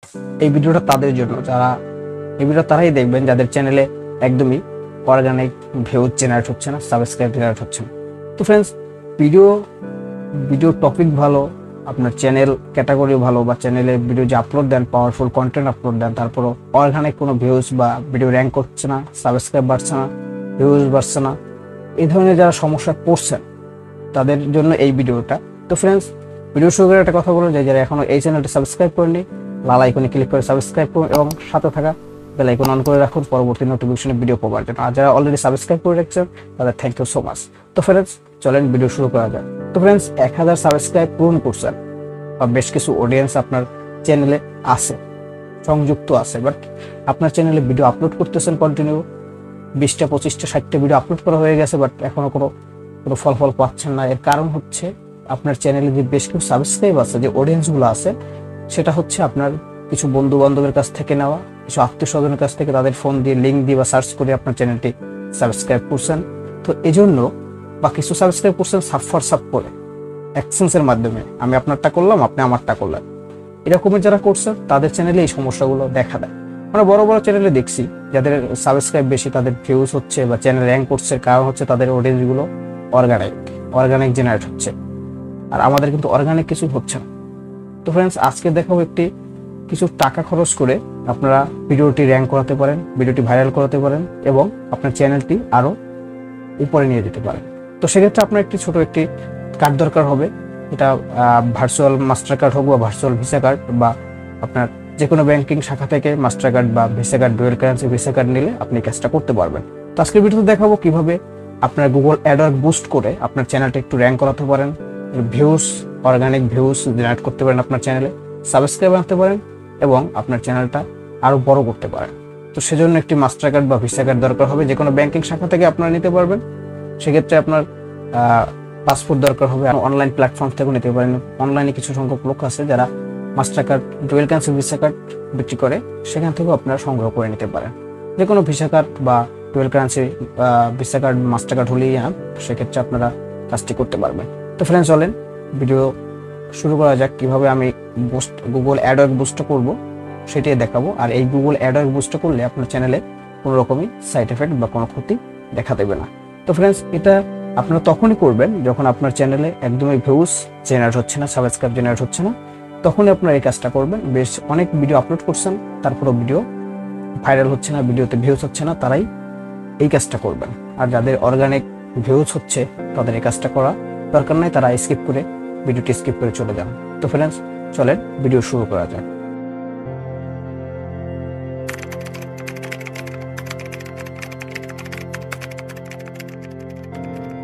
এই ভিডিওটা তাদের জন্য, যারা এই ভিডিও তারাই দেখবেন যাদের চ্যানেলে একদমই অর্গানিক ভিউজ জেনারেট হচ্ছে না, সাবস্ক্রাইব জেনারেট হচ্ছে না। তো ফ্রেন্ডস, ভিডিও টপিক ভালো, আপনার চ্যানেল ক্যাটাগরি ভালো, বা চ্যানেলে ভিডিও যে আপলোড দেন, পাওয়ারফুল কন্টেন্ট আপলোড দেন, তারপরও অর্গানিক কোনো ভিউজ বা ভিডিও র্যাঙ্ক করছে না, সাবস্ক্রাইব বাড়ছে না, ভিউজ বাড়ছে না, এই ধরনের যারা সমস্যা পড়ছেন তাদের জন্য এই ভিডিওটা। তো ফ্রেন্ডস, ভিডিও শুরু করে একটা কথা বলে যাই, যারা এখনো এই চ্যানেলটি সাবস্ক্রাইব করেনি, লাল আইকনে ক্লিক করে সাবস্ক্রাইব করুন এবং সাথে থাকা বেল আইকন অন করে রাখুন পরবর্তী নোটিফিকেশনে ভিডিও পাওয়ার জন্য। আর যারা অলরেডি সাবস্ক্রাইব করে রাখছেন তাদের থ্যাংক ইউ সো মাচ। তো ফ্রেন্ডস, চলেন ভিডিও শুরু করা যাক। তো ফ্রেন্ডস, 1000 সাবস্ক্রাইব পূরণ করছেন বা বেশ কিছু অডিয়েন্স আপনার চ্যানেলে আছে, সংযুক্ত আছে, বাট আপনার চ্যানেলে ভিডিও আপলোড করতেছেন কন্টিনিউ, 20টা 25টা 60টা ভিডিও আপলোড করা হয়ে গেছে, বাট এখনো কোনো ফল পাচ্ছেন না। এর কারণ হচ্ছে আপনার চ্যানেলে যে বেশ কিছু সাবস্ক্রাইব আছে, যে অডিয়েন্সগুলো আছে, সেটা হচ্ছে আপনার কিছু বন্ধু বান্ধবের কাছ থেকে নেওয়া, কিছু আত্মীয় স্বজনের কাছ থেকে তাদের ফোন দিয়ে লিঙ্ক দিয়ে বা সার্চ করে আপনার চ্যানেলটি সাবস্ক্রাইব করছেন। তো এজন্য, বা কিছু সাবস্ক্রাইব করছেন সাব করে অ্যাকসেন্সের মাধ্যমে, আমি আপনারটা করলাম, আপনি আমারটা করলেন, এরকমের যারা করছেন তাদের চ্যানেলে এই সমস্যাগুলো দেখা দেয়। আমরা বড় বড় চ্যানেলে দেখছি যাদের সাবস্ক্রাইব বেশি, তাদের ভিউজ হচ্ছে বা চ্যানেল র্যাঙ্ক করছে, কারণ হচ্ছে তাদের অডিয়েন্সগুলো অর্গানিক জেনারেট হচ্ছে, আর আমাদের কিন্তু অর্গানিক কিছু হচ্ছে না। তো ফ্রেন্ডস, আজকে দেখাবো কিছু টাকা খরচ করে আপনারা ভিডিওটি র্যাঙ্ক করাতে পারেন, ভিডিওটি ভাইরাল করাতে পারেন এবং আপনার চ্যানেলটি আরো উপরে নিয়ে যেতে পারেন। তো সেক্ষেত্রে আপনার ছোট একটি কার্ড দরকার হবে। এটা ভার্চুয়াল মাস্টার কার্ড হোক বা ভার্চুয়াল ভিসা কার্ড, বা আপনার যে কোনো ব্যাংকিং শাখা থেকে মাস্টার কার্ড বা visa card, dual currency visa card নিলে আপনি কাজটা করতে পারবেন। তো আজকের ভিডিওতে দেখাবো কিভাবে আপনার গুগল অ্যাডওয়ার্ড বুস্ট করে আপনার চ্যানেলটা একটু র্যাঙ্ক করাতে পারেন, অর্গানিক ভিউজ জেনারেট করতে পারেন, আপনার চ্যানেলে সাবস্ক্রাইব আনতে পারেন এবং আপনার চ্যানেলটা আরো বড় করতে পারেন। তো সেজন্য একটি মাস্টার কার্ড বা ভিসা কার্ড দরকার হবে, যে কোনো ব্যাংকিং শাখা থেকে আপনারা নিতে পারবেন। সেক্ষেত্রে আপনার পাসপোর্ট দরকার হবে, অনলাইন প্ল্যাটফর্ম থেকেও নিতে পারেন। অনলাইনে কিছু সংখ্যক লোক আছে যারা master card, dual currency visa card বিক্রি করে, সেখান থেকেও আপনারা সংগ্রহ করে নিতে পারেন। যে কোনো ভিসা কার্ড বা dual currency visa card, master card হলেই সেক্ষেত্রে আপনারা কাজটি করতে পারবেন। তো ফ্রেন্ডস, চলেন ভিডিও শুরু করা যাক। কিভাবে আমি গুগল অ্যাডওয়ার্ড বুস্ট করব সেটাই দেখাবো। আর এই গুগল অ্যাডওয়ার্ড বুস্ট করলে আপনার চ্যানেলে কোনো রকমই সাইড এফেক্ট বা কোনো ক্ষতি দেখা দেবে না। তো ফ্রেন্ডস, এটা আপনারা তখনই করবেন যখন আপনার চ্যানেলে একদমই ভিউজ জেনারেট হচ্ছে না, সাবস্ক্রাইব জেনারেট হচ্ছে না, তখনই আপনারা এই কাজটা করবেন। বেশ অনেক ভিডিও আপলোড করছেন, তারপরেও ভিডিও ভাইরাল হচ্ছে না, ভিডিওতে ভিউজ হচ্ছে না, তারাই এই কাজটা করবেন। আর যাদের অর্গানিক ভিউজ হচ্ছে তাদের এই কাজটা করা দরকার নাই, তারা ভিডিওটি স্কিপ করে চলে যান। তো ফ্রেন্ডস, চলেন ভিডিও শুরু করা যাক।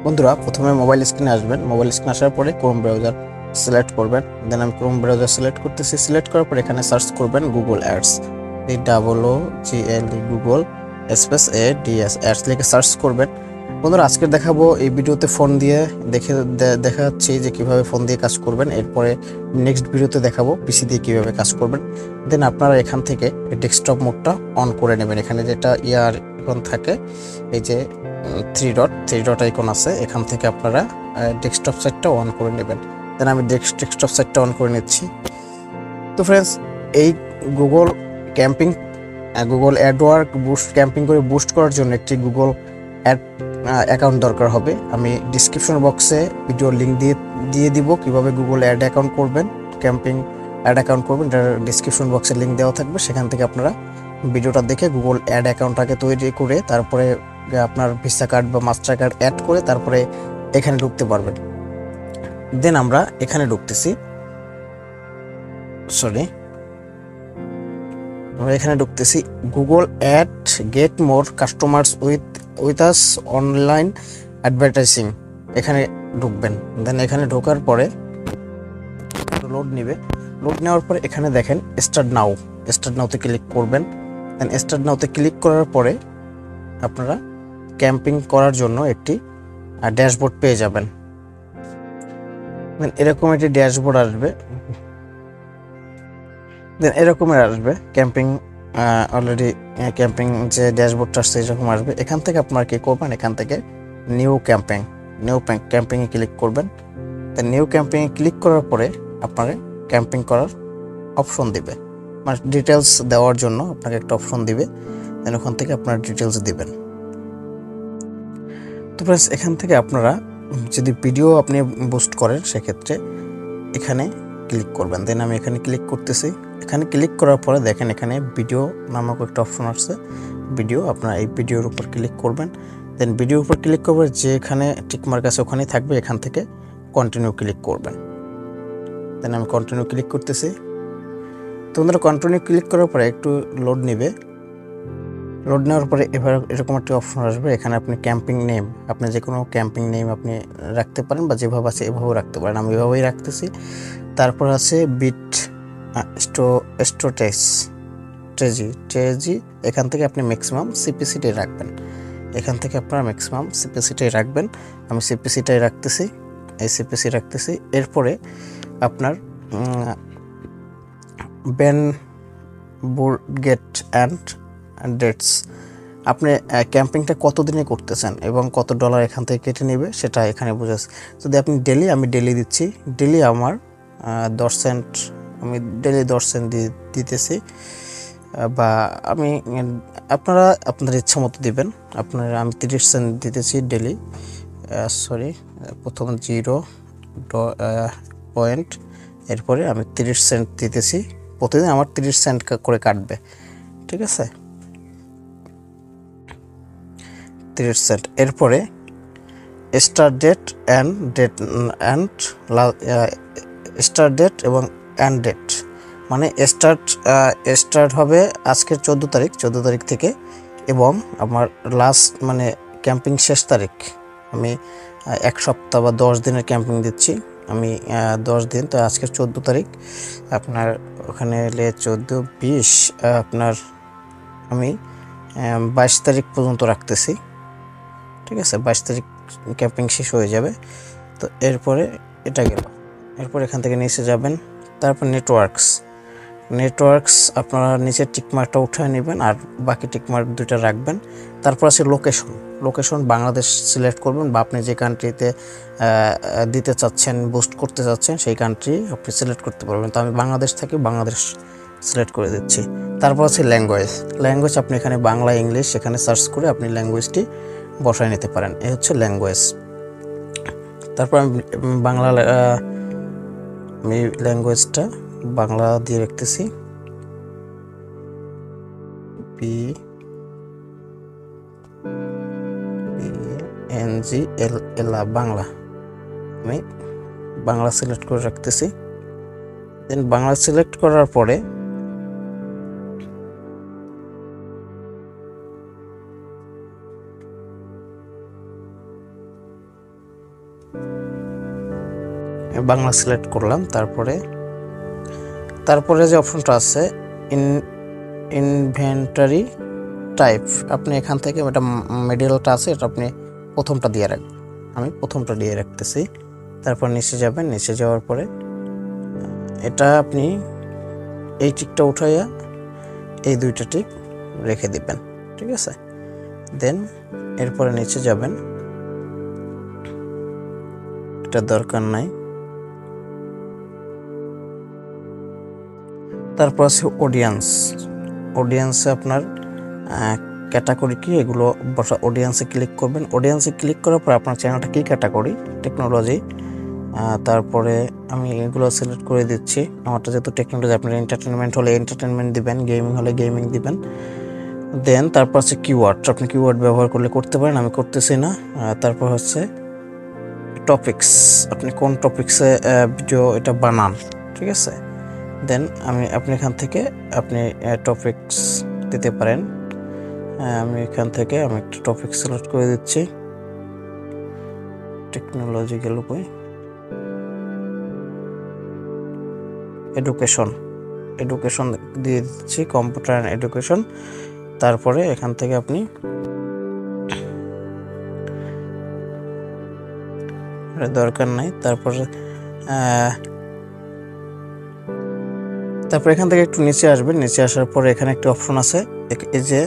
বন্ধুরা, প্রথমে মোবাইল স্ক্রিনে আসবেন। মোবাইল স্ক্রিনে আসার পরে ক্রোম ব্রাউজার সিলেক্ট করবেন। দেন আমি ক্রোম ব্রাউজার সিলেক্ট করতেছি। সিলেক্ট করার পর এখানে সার্চ করবেন Google ads, Google ADS ads লিখে সার্চ করবেন। বন্ধুরা, আজকে দেখাবো এই ভিডিওতে ফোন দিয়ে দেখাচ্ছি যে কিভাবে ফোন দিয়ে কাজ করবেন। এরপরে নেক্সট ভিডিওতে দেখাবো পিসি দিয়ে কিভাবে কাজ করবেন। দেন আপনারা এখান থেকে ডেস্কটপ মোডটা অন করে নেবেন। এখানে যেটা আইকন থাকে, এই যে থ্রি ডট আইকন আছে, এখান থেকে আপনারা ডেস্কটপ সাইটটা অন করে নেবেন। দেন আমি ডেস্কটপ সাইটটা অন করে নিচ্ছি। তো ফ্রেন্ডস, এই গুগল অ্যাডওয়ার্ড ক্যাম্পিং করে বুস্ট করার জন্য একটি গুগল অ্যাকাউন্ট দরকার হবে। আমি ডিসক্রিপশন বক্সে ভিডিও লিঙ্ক দিয়ে দিব কিভাবে গুগল অ্যাড অ্যাকাউন্ট করবেন, ক্যাম্পিং অ্যাড অ্যাকাউন্ট করবেন। এটা ডিসক্রিপশন বক্সে লিঙ্ক দেওয়া থাকবে, সেখান থেকে আপনারা ভিডিওটা দেখে গুগল অ্যাড অ্যাকাউন্টটাকে তৈরি করে তারপরে আপনার ভিসা কার্ড বা মাস্টার কার্ড অ্যাড করে তারপরে এখানে ঢুকতে পারবেন। দেন আমরা এখানে ঢুকতেছি, Google ad get more customers with us online advertising, এখানে ঢুকবেন। দেন এখানে ঢোকার পরে লোড নেওয়ার পরে এখানে দেখেন স্টার্ট নাওতে ক্লিক করবেন। দেন স্টার্ট নাওতে ক্লিক করার পরে আপনারা ক্যাম্পিং করার জন্য একটি ড্যাশবোর্ড পেয়ে যাবেন। দেন এরকম একটি ড্যাশবোর্ড আসবে। দেন এরকমের আসবে ক্যাম্পিং, অলরেডি ক্যাম্পিং যে ড্যাশবোর্ডটা আসছে এরকম আসবে। এখান থেকে আপনারা কি করবেন, এখান থেকে নিউ ক্যাম্পিংয়ে ক্লিক করবেন। দেন নিউ ক্যাম্পিংয়ে ক্লিক করার পরে আপনারা ক্যাম্পিং করার অপশন দিবে, মানে ডিটেলস দেওয়ার জন্য আপনাকে একটা অপশন দিবে, দেন ওখান থেকে আপনার ডিটেলস দিবেন। তো ফ্রেন্ডস এখান থেকে আপনারা যদি ভিডিও আপনি বুস্ট করেন সেক্ষেত্রে এখানে ক্লিক করবেন। দেন আমি এখানে ক্লিক করতেছি। এখানে ক্লিক করার পরে দেখেন এখানে ভিডিও নামক একটা অপশন আসছে, ভিডিও। আপনারা এই ভিডিওর উপর ক্লিক করবেন। দেন ভিডিওর উপর ক্লিক করবেন, যেখানে টিকমার্ক আছে ওখানেই থাকবে, এখান থেকে কন্টিনিউ ক্লিক করবেন। দেন আমি কন্টিনিউ ক্লিক করতেছি। তোমরা কন্টিনিউ ক্লিক করার পরে একটু লোড নেবে। লোড নেওয়ার পরে এবার এরকম একটা অপশন আসবে, এখানে আপনি ক্যাম্পিং নেম, আপনি যে কোনো ক্যাম্পিং নেম আপনি রাখতে পারেন বা যেভাবে আছে এভাবেও রাখতে পারেন। আমি এভাবেই রাখতেছি। তারপর আছে বিট স্ট্র্যাটেজি, এখান থেকে আপনি ম্যাক্সিমাম সিপিসিটাই রাখবেন। এখান থেকে আপনারা ম্যাক্সিমাম সিপিসিটাই রাখবেন। আমি সিপিসিটাই রাখতেছি, এই সিপিসি রাখতেছি। এরপরে আপনার ব্যান বুরগেট অ্যান্ড ডেটস, আপনি ক্যাম্পিংটা কত দিনে করতেছেন এবং কত ডলার এখান থেকে কেটে নেবে সেটা এখানে বোঝাচ্ছে। যদি আপনি ডেলি, আমি ডেলি দিচ্ছি, ডেলি আমার 10 সেন্ট, আমি ডেলি 10 সেন্ট দিতেছি। বা আমি আপনারা আপনার ইচ্ছা মতো দিবেন। আপনারা আমি 30 সেন্ট দিতেছি ডেলি, প্রথম 0 পয়েন্ট, এরপরে আমি 30 সেন্ট দিতেছি। প্রতিদিন আমার 30 সেন্ট করে কাটবে, ঠিক আছে, 30 সেন্ট। এরপরে স্টার্ট ডেট এবং এন্ড ডেট, মানে স্টার্ট হবে আজকের 14 তারিখ থেকে, এবং আমার লাস্ট মানে ক্যাম্পিং শেষ তারিখ আমি 1 সপ্তাহ বা 10 দিনের ক্যাম্পিং দিচ্ছি আমি, 10 দিন। তো আজকের 14 তারিখ, আপনার ওখানে এলে 14, 20, আপনার আমি 22 তারিখ পর্যন্ত রাখতেছি, ঠিক আছে। 22 তারিখ ক্যাম্পিং শেষ হয়ে যাবে। তো এরপরে এটা গেল। এরপর এখান থেকে নিচে যাবেন। তারপর নেটওয়ার্কস আপনারা নিচের টিকমার্কটা উঠিয়ে নেবেন আর বাকি টিকমার্ক 2টা রাখবেন। তারপর আছে লোকেশন বাংলাদেশ সিলেক্ট করবেন, বা আপনি যে কান্ট্রিতে দিতে চাচ্ছেন, বুস্ট করতে চাচ্ছেন সেই কান্ট্রি আপনি সিলেক্ট করতে পারবেন। তো আমি বাংলাদেশ থেকে বাংলাদেশ সিলেক্ট করে দিচ্ছি। তারপর আছে ল্যাঙ্গুয়েজ, আপনি এখানে বাংলা, ইংলিশ এখানে সার্চ করে আপনি ল্যাঙ্গুয়েজটি বসায় নিতে পারেন। এই হচ্ছে ল্যাঙ্গুয়েজ। তারপর আমি ল্যাঙ্গুয়েজটা বাংলা দিয়ে রাখতেছি, বাংলা। আমি বাংলা সিলেক্ট করে রাখতেছি। দেন বাংলা সিলেক্ট করার পরে বাংলা সিলেক্ট করলাম। তারপরে যে অপশনটা আছে ইনভেন্টারি টাইপ, আপনি এখান থেকে এটা মিডলটা আছে, এটা আপনি প্রথমটা দিয়ে রাখবেন। আমি প্রথমটা দিয়ে রাখতেছি। তারপর নিচে যাবেন, নিচে যাওয়ার পরে এটা আপনি এই টিকটা উঠাইয়া এই 2টা টিক রেখে দিবেন, ঠিক আছে। দেন এরপরে নিচে যাবেন, এটা দরকার নাই। তারপর আছে অডিয়েন্সে আপনার ক্যাটাগরি কি, এগুলো বসা। অডিয়েন্সে ক্লিক করবেন। অডিয়েন্সে ক্লিক করার পর আপনার চ্যানেলটা কী ক্যাটাগরি, টেকনোলজি। তারপরে আমি এগুলো সিলেক্ট করে দিচ্ছি। আমারটা যেহেতু টেকনোলজি, আপনার এন্টারটেনমেন্ট হলে এন্টারটেনমেন্ট দিবেন, গেমিং হলে গেমিং দিবেন। দেন তারপর আছে কিওয়ার্ড, আপনি কিওয়ার্ড ব্যবহার করলে করতে পারেন, আমি করতেছি না। তারপর হচ্ছে টপিকস, আপনি কোন টপিক্সে ভিডিও এটা বানান, ঠিক আছে। দেন আপনি এখান থেকে আপনি টপিকস দিতে পারেন। আমি এখান থেকে একটা টপিক সিলেক্ট করে দিচ্ছি, টেকনোলজি গেল কই, এডুকেশন দিয়ে দিচ্ছি, কম্পিউটার অ্যান্ড এডুকেশন। তারপরে এখান থেকে আপনি দরকার নাই। তারপর এখান থেকে একটু নিচে আসবেন। নিচে আসার পরে এখানে একটা অপশন আছে, এই যে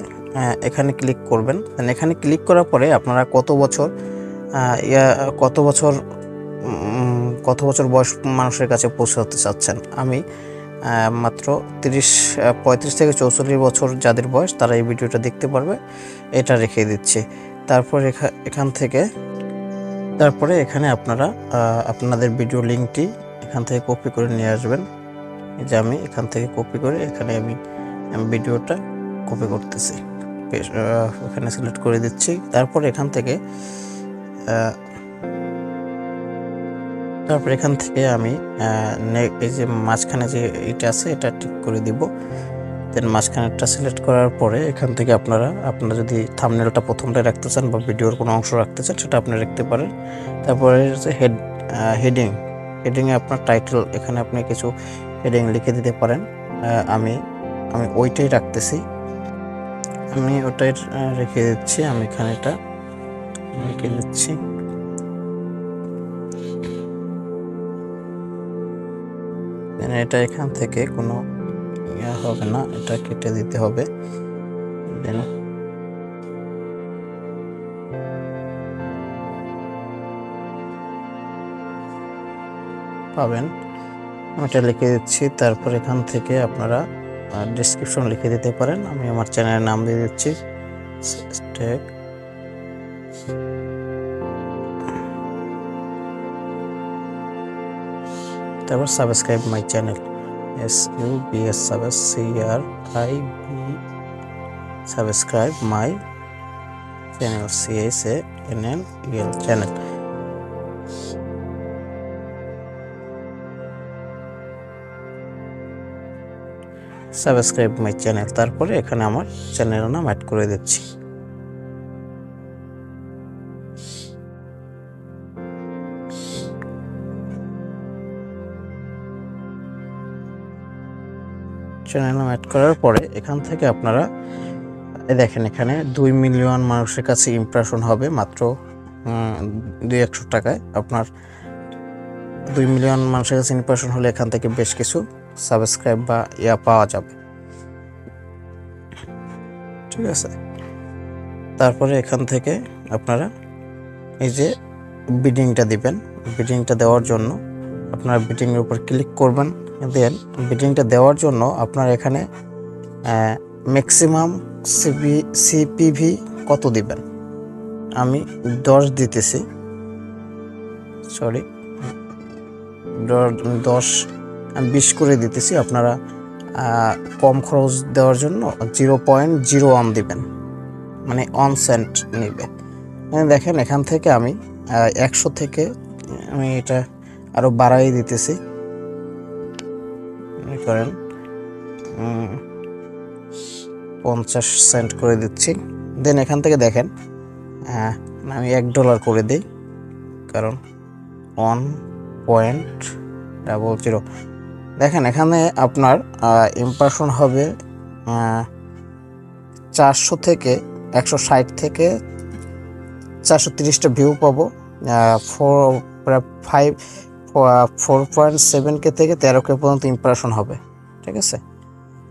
এখানে ক্লিক করবেন। এখানে ক্লিক করার পরে আপনারা কত বছর বয়স মানুষের কাছে পৌঁছাতে চাচ্ছেন। আমি মাত্র 35 থেকে 44 বছর যাদের বয়স তারা এই ভিডিওটা দেখতে পারবে, এটা রেখে দিচ্ছি। তারপরে এখানে আপনারা আপনাদের ভিডিও লিঙ্কটি এখান থেকে কপি করে নিয়ে আসবেন। এই যে আমি এখান থেকে কপি করে এখানে আমি ভিডিওটা কপি করতেছি, এখানে সিলেক্ট করে দিচ্ছি। তারপর এখান থেকে আমি এই যে মাঝখানে যে এটা আছে এটা টিক করে দিব। দেন মাঝখানেরটা সিলেক্ট করার পরে এখান থেকে আপনারা যদি থাম্বনেলটা প্রথমটা রাখতে চান বা ভিডিওর কোনো অংশ রাখতে চান সেটা আপনি রাখতে পারেন। তারপরে হচ্ছে হেডিংয়ে আপনার টাইটেল, এখানে আপনি কিছু হেডিং লিখে দিতে পারেন। আমি ওইটাই রাখতেছি, আমি ওটাই রেখে দিচ্ছি। আমি এখানে এটা লিখে দিচ্ছি। এটা এখান থেকে কোনো হবে না, এটা কেটে দিতে হবে। দেন পাবেন, আমি এটা লিখে দিচ্ছি। তারপর এখান থেকে আপনারা ডেসক্রিপশন লিখে দিতে পারেন। আমি আমার চ্যানেলের নাম দিয়ে দিচ্ছি TecH। তারপর subscribe my channel, SUBS CRIB, subscribe my channel, CHANNEL channel. Subscribe my channel, তারপরে এখানে আমার চ্যানেলের নাম অ্যাড করে দিচ্ছি। চ্যানেল নাম অ্যাড করার পরে এখান থেকে আপনারা দেখেন এখানে 2 মিলিয়ন মানুষের কাছে ইমপ্রেশন হবে মাত্র 200 টাকায়। আপনার 2 মিলিয়ন মানুষের কাছে ইমপ্রেশন হলে এখান থেকে বেশ কিছু সাবস্ক্রাইব বা পাওয়া যাবে, ঠিক আছে। তারপরে এখান থেকে আপনারা এই যে বিডিংটা দিবেন। বিডিংটা দেওয়ার জন্য আপনারা বিডিংয়ের উপর ক্লিক করবেন। দেন বিডিংটা দেওয়ার জন্য আপনার এখানে ম্যাক্সিমাম সিপিভি কত দিবেন, আমি 10 দিতেছি, 20 করে দিতেছি। আপনারা কম খরচ দেওয়ার জন্য 0.01 দিবেন, মানে 1 সেন্ট নেবে। দেখেন এখান থেকে আমি 100 থেকে আমি এটা আরো বাড়াই দিতেছি, করেন 50 সেন্ট করে দিচ্ছি। দেন এখান থেকে দেখেন আমি $1 করে দিই, কারণ 1.00। দেখেন এখানে আপনার ইমপ্রেশন হবে 400 থেকে 160 থেকে 430টা ভিউ পাবো। 4.7K থেকে 13K পর্যন্ত ইমপ্রেশন হবে, ঠিক আছে।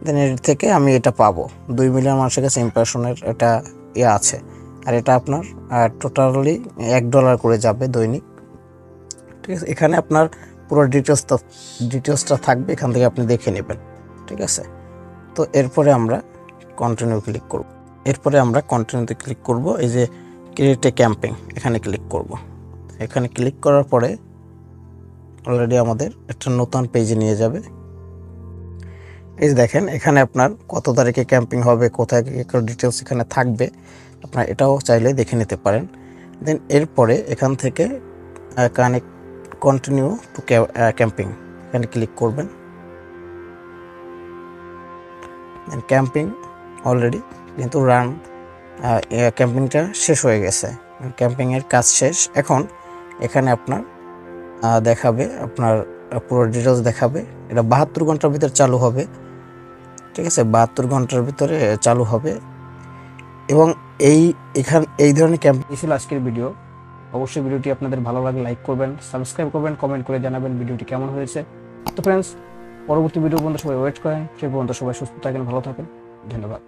দেন এর থেকে আমি এটা পাবো 2 মিলিয়ন মানুষের কাছে ইমপ্রেশনের এটা আছে। আর এটা আপনার টোটালি $1 করে যাবে দৈনিক, ঠিক আছে। এখানে আপনার পুরো ডিটেলসটা থাকবে, এখান থেকে আপনি দেখে নেবেন, ঠিক আছে। তো এরপরে আমরা কন্টিনিউতে ক্লিক করব। এই যে ক্রিয়েট এ ক্যাম্পেইন, এখানে ক্লিক করব। এখানে ক্লিক করার পরে অলরেডি আমাদের একটা নতুন পেজে নিয়ে যাবে। এই যে দেখেন এখানে আপনার কত তারিখে ক্যাম্পিং হবে, কোথায় ডিটেলস এখানে থাকবে, আপনারা এটাও চাইলে দেখে নিতে পারেন। দেন এরপরে এখান থেকে কন্টিনিউ টু ক্যাম্পিং, এখানে ক্লিক করবেন। দেন ক্যাম্পিং অলরেডি কিন্তু ক্যাম্পিংটা শেষ হয়ে গেছে, ক্যাম্পিংয়ের কাজ শেষ। এখন এখানে আপনার দেখাবে, আপনার পুরো ডিটেলস দেখাবে। এটা 72 ঘন্টার ভিতরে চালু হবে, ঠিক আছে। 72 ঘন্টার ভিতরে চালু হবে। এবং এই ধরনের ক্যাম্পেইন ছিল আজকের ভিডিও। অবশ্যই ভিডিওটি আপনাদের ভালো লাগলে লাইক করবেন, সাবস্ক্রাইব করবেন, কমেন্ট করে জানাবেন ভিডিওটি কেমন হয়েছে। তো ফ্রেন্ডস, পরবর্তী ভিডিও পর্যন্ত সবাই ওয়েট করেন। সেই পর্যন্ত সবাই সুস্থ থাকেন, ভালো থাকেন, ধন্যবাদ।